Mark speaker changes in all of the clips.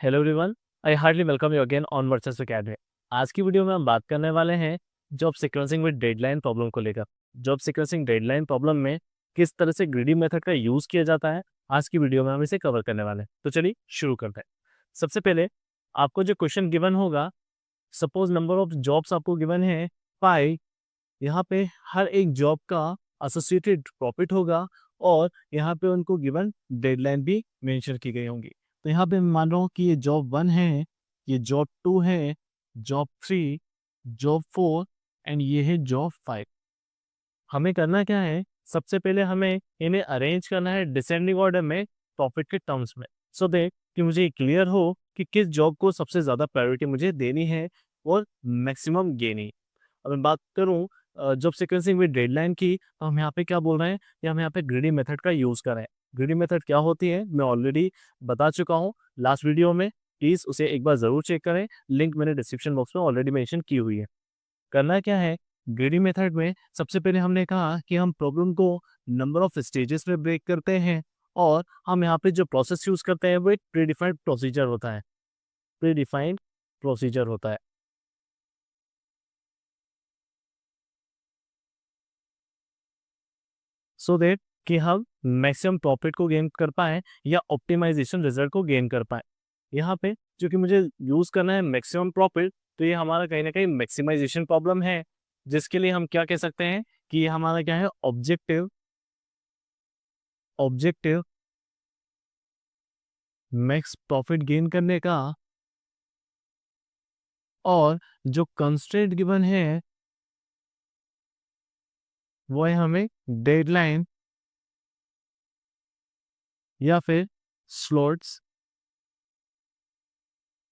Speaker 1: Hello everyone, I hardly welcome you again on versus academy. आज की video में हम बात करने वाले हैं job sequencing with deadline problem को लेकर। जॉब सीक्वेंसिंग डेडलाइन प्रॉब्लम में किस तरह से ग्रीडी मेथड का यूज किया जाता है, आज की वीडियो में हम इसे कवर करने वाले हैं। तो चलिए शुरू करते हैं। सबसे पहले आपको जो क्वेश्चन गिवन होगा, सपोज नंबर ऑफ जॉब्स आपको गिवन है 5। यहाँ पे हर एक जॉब का एसोसिएटेड प्रॉफिट होगा और यहाँ पे उनको गिवन डेडलाइन भी मेंशन की गई होंगी। तो यहाँ पे मैं मान रहा हूँ कि ये जॉब 1 है, ये जॉब 2 है, जॉब 3, जॉब 4 एंड ये है जॉब 5। हमें करना क्या है, सबसे पहले हमें इन्हें अरेंज करना है डिसेंडिंग ऑर्डर में प्रॉफिट के टर्म्स में, सो दैट कि मुझे क्लियर हो कि किस जॉब को सबसे ज़्यादा प्रायोरिटी मुझे देनी है और मैक्सिमम गेनी। अब मैं बात करूं जॉब सीक्वेंसिंग विद डेडलाइन की, तो हम यहाँ पे क्या बोल रहे हैं कि हम यहाँ पे ग्रीडी मेथड का यूज़ कर रहे हैं। ग्रीडी मेथड क्या होती है मैं ऑलरेडी बता चुका हूँ लास्ट वीडियो में, प्लीज़ उसे एक बार ज़रूर चेक करें, लिंक मैंने डिस्क्रिप्शन बॉक्स में ऑलरेडी मेंशन की हुई है। करना क्या है, ग्रीडी मेथड में सबसे पहले हमने कहा कि हम प्रॉब्लम को नंबर ऑफ स्टेजेस में ब्रेक करते हैं और हम यहाँ पे जो प्रोसेस यूज़ करते हैं वो एक प्रीडिफाइंड प्रोसीजर होता है। प्रीडिफाइंड प्रोसीजर होता है सो दैट कि हम मैक्सिमम प्रॉफिट को गेन कर पाएँ या ऑप्टिमाइजेशन रिजल्ट को गेन कर पाएँ। यहाँ पे जो कि मुझे यूज़ करना है मैक्सिमम प्रॉफिट, तो ये हमारा कहीं न कहीं मैक्सिमाइजेशन प्रॉब्लम है, जिसके लिए हम क्या कह सकते हैं कि ये हमारा क्या है objective objective max profit gain करने का। और जो कंस्ट्रेंट गिवन है वो है हमें डेडलाइन या फिर स्लॉट्स,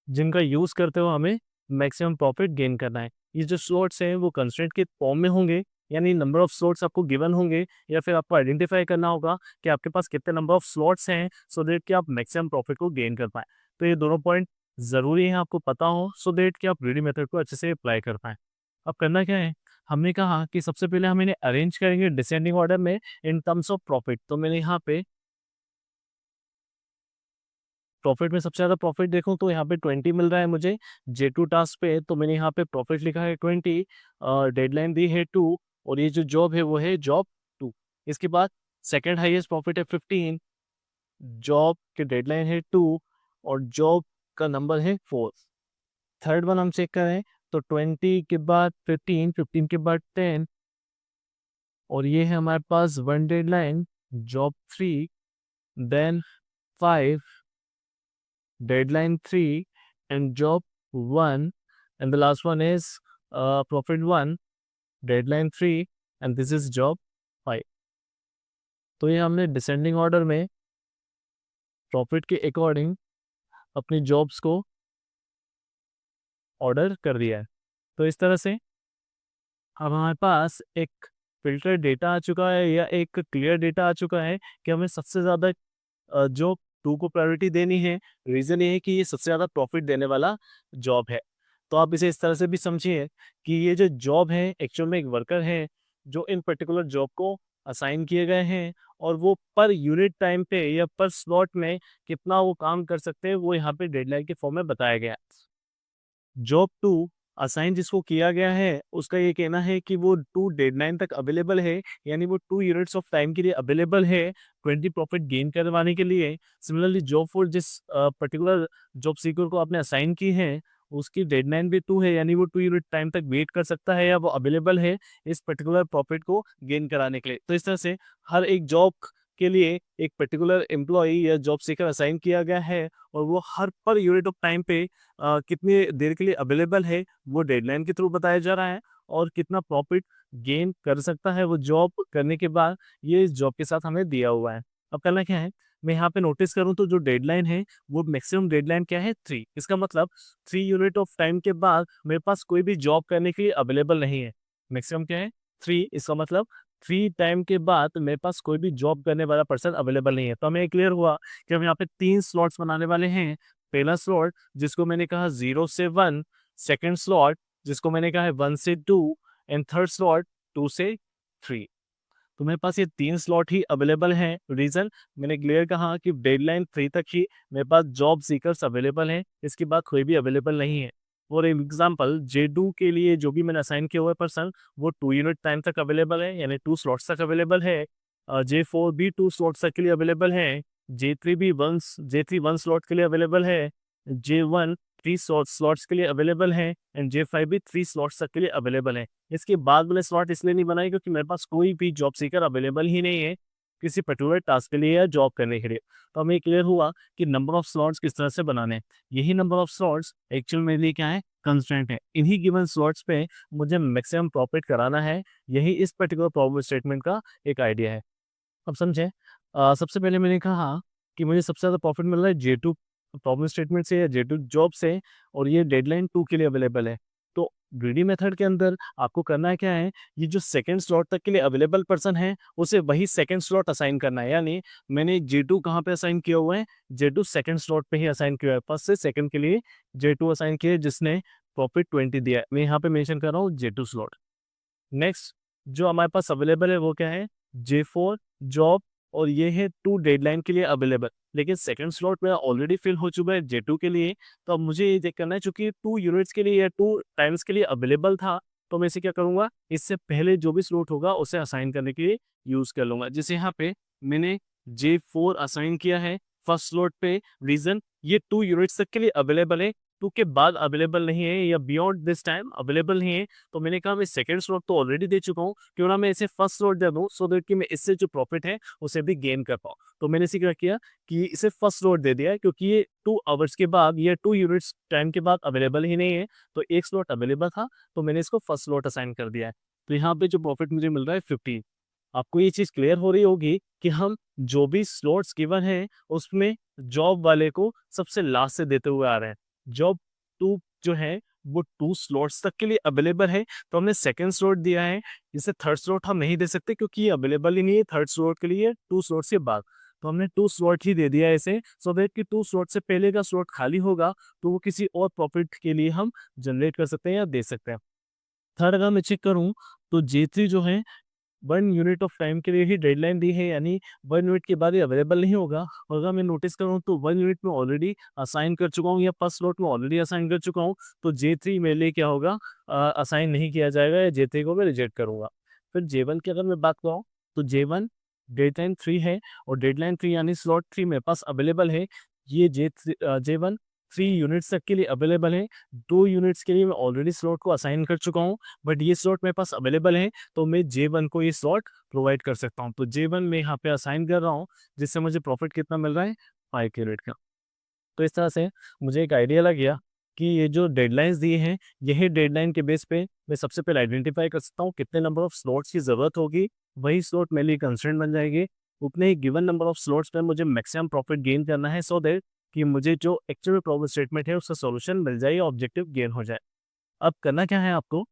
Speaker 1: जिनका यूज़ करते हुए हमें मैक्सिमम प्रॉफिट गेन करना है। ये जो स्लॉट्स हैं वो कंस्ट्रेंट के फॉर्म में होंगे, यानी नंबर ऑफ स्लॉट्स आपको गिवन होंगे या फिर आपको आइडेंटिफाई करना होगा कि आपके पास कितने नंबर ऑफ स्लॉट्स हैं सो दैट कि आप मैक्सिमम प्रॉफिट को गेन कर पाएँ। तो ये दोनों पॉइंट ज़रूरी है आपको पता हो सो दैट कि आप ग्रीडी मेथड को अच्छे से अप्लाई कर पाएँ। अब करना क्या है, हमने कहा कि सबसे पहले हम इन्हें अरेंज करेंगे डिसेंडिंग ऑर्डर में इन टर्म्स ऑफ प्रॉफिट। तो मैंने यहाँ पे प्रॉफिट में सबसे ज़्यादा प्रॉफिट देखूँ तो यहाँ पे 20 मिल रहा है मुझे J2 टास्क पे, तो मैंने यहाँ पे प्रॉफिट लिखा है 20, डेडलाइन दी है 2 और ये जो जॉब है वो है जॉब 2। इसके बाद सेकंड हाईएस्ट प्रॉफिट है 15, जॉब की डेडलाइन है 2 और जॉब का नंबर है 4। थर्ड वन हम चेक करें तो 20 के बाद 15, 15 के बाद 10 और ये है हमारे पास one deadline job 3, then 5, deadline 3 and job 1, and the last one is profit 1, deadline 3 and this is job 5। तो ये हमने डिसेंडिंग ऑर्डर में प्रॉफिट के अकॉर्डिंग अपनी जॉब्स को ऑर्डर कर दिया है। तो इस तरह से अब हमारे पास एक फिल्टर डेटा आ चुका है या एक क्लियर डेटा आ चुका है कि हमें सबसे ज़्यादा जॉब 2 को प्रायोरिटी देनी है। रीज़न ये है कि ये सबसे ज़्यादा प्रॉफिट देने वाला जॉब है। तो आप इसे इस तरह से भी समझिए कि ये जो जॉब है एक्चुअल में एक वर्कर है जो इन पर्टिकुलर जॉब को असाइन किए गए हैं और वो पर यूनिट टाइम पे या पर स्लॉट में कितना वो काम कर सकते हैं वो यहाँ पे डेडलाइन के फॉर्म में बताया गया है। जॉब 2 असाइन जिसको किया गया है उसका ये कहना है कि वो 2 डेडलाइन तक अवेलेबल है, यानी वो 2 यूनिट्स ऑफ टाइम के लिए अवेलेबल है 20 प्रॉफिट गेन करवाने के लिए। सिमिलरली जॉब 4 जिस पर्टिकुलर जॉब सीकर को आपने असाइन की है उसकी डेडलाइन भी 2 है, यानी वो 2 यूनिट टाइम तक वेट कर सकता है या वो अवेलेबल है इस पर्टिकुलर प्रॉफिट को गेन कराने के लिए। तो इस तरह से हर एक जॉब के लिए एक पर्टिकुलर एम्प्लॉय या जॉब सीकर असाइन किया गया है और वो हर पर यूनिट ऑफ टाइम पे कितनी देर के लिए अवेलेबल है वो डेडलाइन के थ्रू बताया जा रहा है और कितना प्रॉफिट गेन कर सकता है वो जॉब करने के बाद ये इस जॉब के साथ हमें दिया हुआ है। अब करना क्या है, मैं यहाँ पे नोटिस करूँ तो जो डेडलाइन है वो मैक्सिमम डेडलाइन क्या है 3। इसका मतलब 3 यूनिट ऑफ टाइम के बाद मेरे पास कोई भी जॉब करने के लिए अवेलेबल नहीं है। मैक्सिमम क्या है 3, इसका मतलब 3 टाइम के बाद मेरे पास कोई भी जॉब करने वाला पर्सन अवेलेबल नहीं है। तो हमें क्लियर हुआ कि हम यहाँ पे 3 स्लॉट्स बनाने वाले हैं। पहला स्लॉट जिसको मैंने कहा 0 से 1, सेकंड स्लॉट जिसको मैंने कहा है 1 से 2 एंड थर्ड स्लॉट 2 से 3। तो मेरे पास ये 3 स्लॉट ही अवेलेबल हैं। रीज़न मैंने क्लियर कहा कि डेडलाइन 3 तक ही मेरे पास जॉब सीकर्स अवेलेबल हैं, इसके बाद कोई भी अवेलेबल नहीं है। फॉर एग्ज़ाम्पल J2 के लिए जो भी मैंने असाइन किया हुआ है पर्सन, वो 2 यूनिट टाइम तक अवेलेबल है, यानी 2 स्लॉट्स तक अवेलेबल है। J4 भी 2 स्लॉट्स तक के लिए अवेलेबल है। J3 1 स्लॉट के लिए अवेलेबल है। J1 3 स्लॉट्स के लिए अवेलेबल है एंड J5 भी 3 स्लॉट्स तक के लिए अवेलेबल है। इसके बाद वाले स्लॉट इसलिए नहीं बनाए क्योंकि मेरे पास कोई भी जॉब सीकर अवेलेबल ही नहीं है किसी पर्टिकुलर टास्क के लिए या जॉब करने के लिए। तो हमें क्लियर हुआ कि नंबर ऑफ स्लॉट्स किस तरह से बनाने हैं। यही नंबर ऑफ स्लॉट्स एक्चुअल मेरे लिए क्या है, कंस्ट्रेंट है। इन्हीं गिवन स्लॉट्स पे मुझे मैक्सिमम प्रॉफिट कराना है। यही इस पर्टिकुलर प्रॉब्लम स्टेटमेंट का एक आइडिया है। अब समझे, सबसे पहले मैंने कहा कि मुझे सबसे ज़्यादा प्रॉफिट मिल रहा है J2 प्रॉब्लम स्टेटमेंट से या J2 जॉब से, और ये डेडलाइन 2 के लिए अवेलेबल है। तो ग्रीडी मेथड के अंदर आपको करना क्या है, ये जो सेकंड स्लॉट तक के लिए अवेलेबल पर्सन है, उसे वही सेकंड स्लॉट असाइन करना है। यानी मैंने J2 कहाँ पे असाइन किया हुआ है, J2 सेकंड स्लॉट पे ही असाइन किया है। फर्स्ट से सेकंड के लिए J2 असाइन किया है जिसने प्रॉफिट 20 दिया है। मैं यहाँ पे मेंशन कर रहा हूँ J2 स्लॉट। नेक्स्ट जो हमारे पास अवेलेबल है वो क्या है, J4 जॉब, और ये है 2 डेडलाइन के लिए अवेलेबल। लेकिन सेकंड स्लॉट मेरा ऑलरेडी फिल हो चुका है J2 के लिए। तो अब मुझे ये चेक करना है, चूंकि 2 यूनिट्स के लिए या 2 टाइम्स के लिए अवेलेबल था, तो मैं इसे क्या करूंगा, इससे पहले जो भी स्लॉट होगा उसे असाइन करने के लिए यूज कर लूंगा। जैसे यहाँ पे मैंने J4 असाइन किया है फर्स्ट स्लॉट पे। रीजन ये 2 यूनिट्स तक के लिए अवेलेबल है, 2 के बाद अवेलेबल नहीं है या बियॉन्ड दिस टाइम अवेलेबल नहीं है। तो मैंने कहा मैं सेकंड स्लॉट तो ऑलरेडी दे चुका हूँ, क्यों ना मैं इसे फर्स्ट स्लॉट दे दूँ, सो दैट कि मैं इससे जो प्रॉफिट है उसे भी गेन कर पाऊँ। तो मैंने इसे क्या किया कि इसे फर्स्ट स्लॉट दे दिया है, क्योंकि ये 2 आवर्स के बाद या 2 यूनिट्स टाइम के बाद अवेलेबल ही नहीं है। तो एक स्लॉट अवेलेबल था, तो मैंने इसको फर्स्ट स्लॉट असाइन कर दिया है। तो यहाँ पे जो प्रॉफिट मुझे मिल रहा है 15। आपको ये चीज़ क्लियर हो रही होगी कि हम जो भी स्लॉट्स गिवन है उसमें जॉब वाले को सबसे लास्ट से देते हुए आ रहे हैं। जॉब 2 जो है वो 2 स्लॉट्स तक के लिए अवेलेबल है, तो हमने सेकंड स्लॉट दिया है। इसे थर्ड स्लॉट हम नहीं दे सकते क्योंकि ये अवेलेबल ही नहीं है थर्ड स्लॉट के लिए 2 स्लॉट्स के बाद। तो हमने 2 स्लॉट ही दे दिया है इसे, सो दैट कि 2 स्लॉट से पहले का स्लॉट खाली होगा तो वो किसी और प्रॉफिट के लिए हम जनरेट कर सकते हैं या दे सकते हैं। थर्ड अगर मैं चेक करूँ तो J3 जो है 1 यूनिट ऑफ टाइम के लिए ही डेडलाइन दी है, यानी 1 यूनिट के बाद ये अवेलेबल नहीं होगा। और अगर मैं नोटिस करूँ तो 1 यूनिट में ऑलरेडी असाइन कर चुका हूँ या फर्स्ट स्लॉट में ऑलरेडी असाइन कर चुका हूँ, तो J3 मेरे लिए क्या होगा, असाइन नहीं किया जाएगा या J3 को मैं रिजेक्ट करूँगा। फिर J1 की अगर मैं बात करूँ तो J1 डेडलाइन 3 है और डेडलाइन 3 यानी स्लॉट 3 मेरे पास अवेलेबल है। ये J1 3 यूनिट्स तक के लिए अवेलेबल है। 2 यूनिट्स के लिए मैं ऑलरेडी स्लॉट को असाइन कर चुका हूँ, बट ये स्लॉट मेरे पास अवेलेबल है, तो मैं J1 को ये स्लॉट प्रोवाइड कर सकता हूँ। तो J1 में यहाँ पे असाइन कर रहा हूँ, जिससे मुझे प्रॉफिट कितना मिल रहा है, 5 यूनिट का। तो इस तरह से मुझे एक आइडिया लग गया कि ये जो डेडलाइंस दिए हैं, यही डेडलाइन के बेस पे मैं सबसे पहले आइडेंटिफाई कर सकता हूँ कितने नंबर ऑफ स्लॉट्स की ज़रूरत होगी। वही स्लॉट मेरे लिए कंस्ट्रेंट बन जाएगी। उतने ही गिवन नंबर ऑफ स्लॉट्स पे मुझे मैक्सिमम प्रॉफिट गेन करना है, सो दैट कि मुझे जो एक्चुअल प्रॉब्लम स्टेटमेंट है उसका सॉल्यूशन मिल जाए, ऑब्जेक्टिव गेन हो जाए। अब करना क्या है आपको,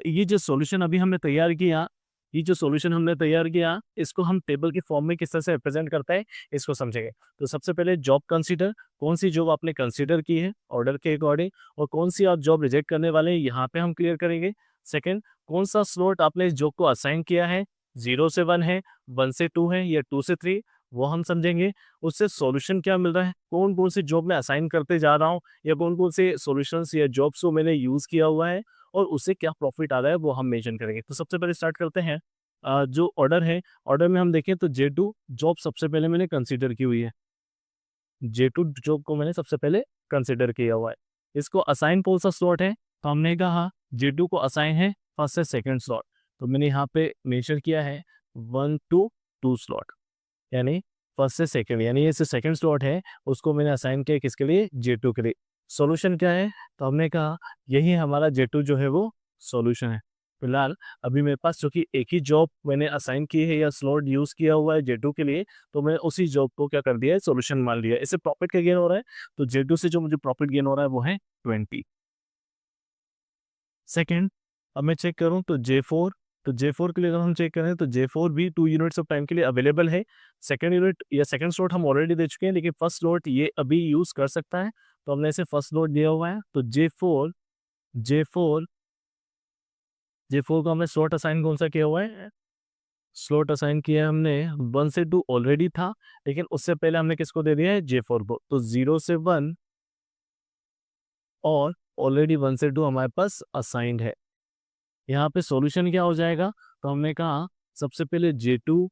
Speaker 1: ये जो सॉल्यूशन अभी हमने तैयार किया, ये जो सॉल्यूशन हमने तैयार किया, इसको हम टेबल के फॉर्म में किस तरह से रिप्रेजेंट करता है, इसको समझेंगे। तो सबसे पहले जॉब कंसीडर, कौन सी जॉब आपने कंसीडर की है ऑर्डर के अकॉर्डिंग, और कौन सी आप जॉब रिजेक्ट करने वाले हैं, यहाँ पे हम क्लियर करेंगे। सेकंड, कौन सा स्लॉट आपने इस जॉब को असाइन किया है, 0 से 1 है, 1 से 2 है या 2 से 3, वो हम समझेंगे। उससे सॉल्यूशन क्या मिल रहा है, कौन कौन सी जॉब मैं असाइन करते जा रहा हूँ, या कौन कौन से सॉल्यूशंस या जॉब्स को मैंने यूज़ किया हुआ है और उससे क्या प्रॉफिट आ रहा है, वो हम मेंशन करेंगे। तो सबसे पहले स्टार्ट करते हैं, जो ऑर्डर है, ऑर्डर में हम देखें तो J2 जॉब सबसे पहले मैंने कंसीडर की हुई है। J2 जॉब को मैंने सबसे पहले कंसीडर किया हुआ है। इसको असाइन कौन सा स्लॉट है, तो हमने कहा J2 को असाइन है फर्स्ट से सेकंड स्लॉट। तो मैंने यहाँ पे मेंशन किया है 1 to 2 स्लॉट, यानी फर्स्ट से सेकंड, यानी ये जो सेकंड स्लॉट है उसको मैंने असाइन किया किसके लिए, J2 के लिए। सॉल्यूशन क्या है, तो हमने कहा यही हमारा J2 जो है वो सॉल्यूशन है। फिलहाल अभी मेरे पास चूंकि एक ही जॉब मैंने असाइन की है या स्लॉट यूज किया हुआ है J2 के लिए, तो मैं उसी जॉब को क्या कर दिया है, सॉल्यूशन मान लिया। इससे प्रॉफिट क्या गेन हो रहा है, तो J2 से जो मुझे प्रॉफिट गेन हो रहा है वो है 20। सेकंड, अब मैं चेक करूं तो J4, तो J4 के लिए अगर हम चेक करें तो J4 भी 2 यूनिट्स ऑफ टाइम के लिए अवेलेबल है। सेकंड यूनिट या सेकंड स्लॉट हम ऑलरेडी दे चुके हैं, लेकिन फर्स्ट स्लॉट ये अभी यूज़ कर सकता है, तो हमने इसे फर्स्ट स्लॉट दिया हुआ है। तो J4 को हमने स्लॉट असाइन कौन सा किया हुआ है, स्लॉट असाइन किया है हमने 1 से 2 ऑलरेडी था, लेकिन उससे पहले हमने किसको दे दिया है, J4 को। तो 0 से 1 और ऑलरेडी 1 से 2 हमारे पास असाइंड है। यहाँ पे सॉल्यूशन क्या हो जाएगा, तो हमने कहा सबसे पहले J2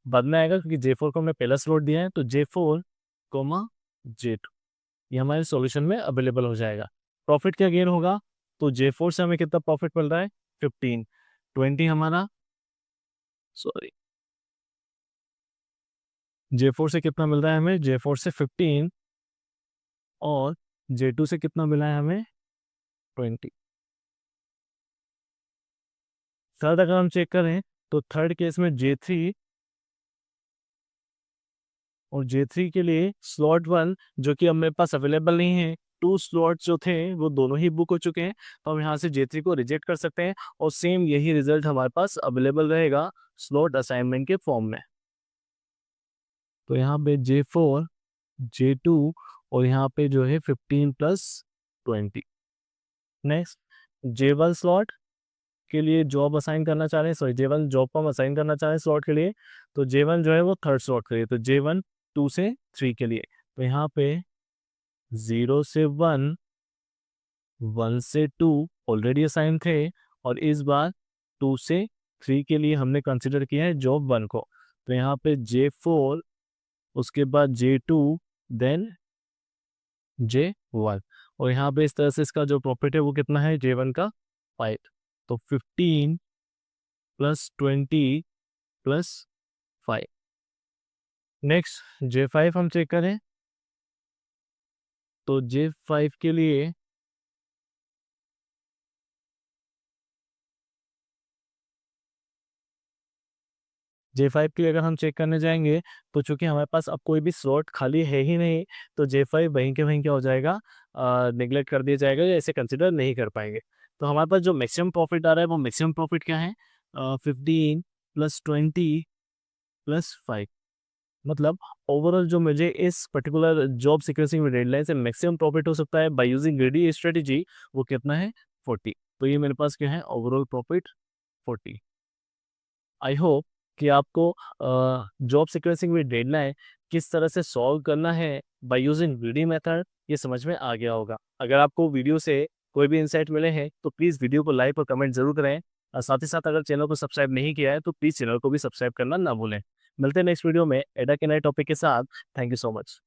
Speaker 1: बाद में आएगा क्योंकि J4 को हमने पहला स्लॉट दिया है, तो J4 कोमा J2 ये हमारे सॉल्यूशन में अवेलेबल हो जाएगा। प्रॉफिट क्या गेन होगा, तो J4 से हमें कितना प्रॉफिट मिल रहा है, 15, 20 हमारा, सॉरी J4 से कितना मिल रहा है हमें, J4 से 15 और J2 से कितना मिला है हमें, 20। थर्ड अगर हम चेक करें तो थर्ड केस में J3 और J3 के लिए स्लॉट 1 जो कि हमारे पास अवेलेबल नहीं है, 2 स्लॉट जो थे वो दोनों ही बुक हो चुके हैं, तो हम यहाँ से J3 को रिजेक्ट कर सकते हैं और सेम यही रिजल्ट हमारे पास अवेलेबल रहेगा स्लॉट असाइनमेंट के फॉर्म में। तो यहाँ पे J4 J2 और यहाँ पे जो है 15 + 20। नेक्स्ट J1 स्लॉट के लिए जॉब असाइन करना चाह रहे हैं, सॉरी J1 जॉब को हम असाइन करना चाह रहे हैं स्लॉट के लिए, तो J1 जो है वो थर्ड स्लॉट के लिए, तो J1 2 से 3 के लिए, तो यहाँ पे 0 से 1, 1 से 2 ऑलरेडी असाइन थे और इस बार 2 से 3 के लिए हमने कंसिडर किया है जॉब 1 को, तो यहाँ पे J4 उसके बाद J2 देन J1 और यहाँ पे इस तरह से इसका जो प्रॉफिट है वो कितना है, J1 का 5, तो 15 + 20 + 5। नेक्स्ट J5 हम चेक करें, तो J5 के लिए J5 के लिए अगर हम चेक करने जाएंगे तो चूंकि हमारे पास अब कोई भी स्लॉट खाली है ही नहीं, तो J5 वहीं के वहीं क्या हो जाएगा, नेग्लेक्ट कर दिया जाएगा या इसे कंसिडर नहीं कर पाएंगे। तो हमारे पास जो मैक्सिमम प्रॉफिट आ रहा है वो मैक्सिमम प्रॉफिट क्या है, 15 + 20 + 5, मतलब ओवरऑल जो मुझे इस पर्टिकुलर जॉब सीक्वेंसिंग में डेडलाइन से मैक्सिमम प्रॉफिट हो सकता है बाय यूजिंग ग्रीडी स्ट्रेटेजी, वो कितना है, 40। तो ये मेरे पास क्या है, ओवरऑल प्रॉफिट 40। आई होप कि आपको जॉब सीक्वेंसिंग में डेडलाइन किस तरह से सॉल्व करना है बाय यूजिंग ग्रीडी मेथड ये समझ में आ गया होगा। अगर आपको वीडियो से कोई भी इंसाइट मिले हैं तो प्लीज़ वीडियो को लाइक और कमेंट जरूर करें, और साथ ही साथ अगर चैनल को सब्सक्राइब नहीं किया है तो प्लीज़ चैनल को भी सब्सक्राइब करना ना भूलें। मिलते हैं नेक्स्ट वीडियो में एडा के नए टॉपिक के साथ। Thank you so much.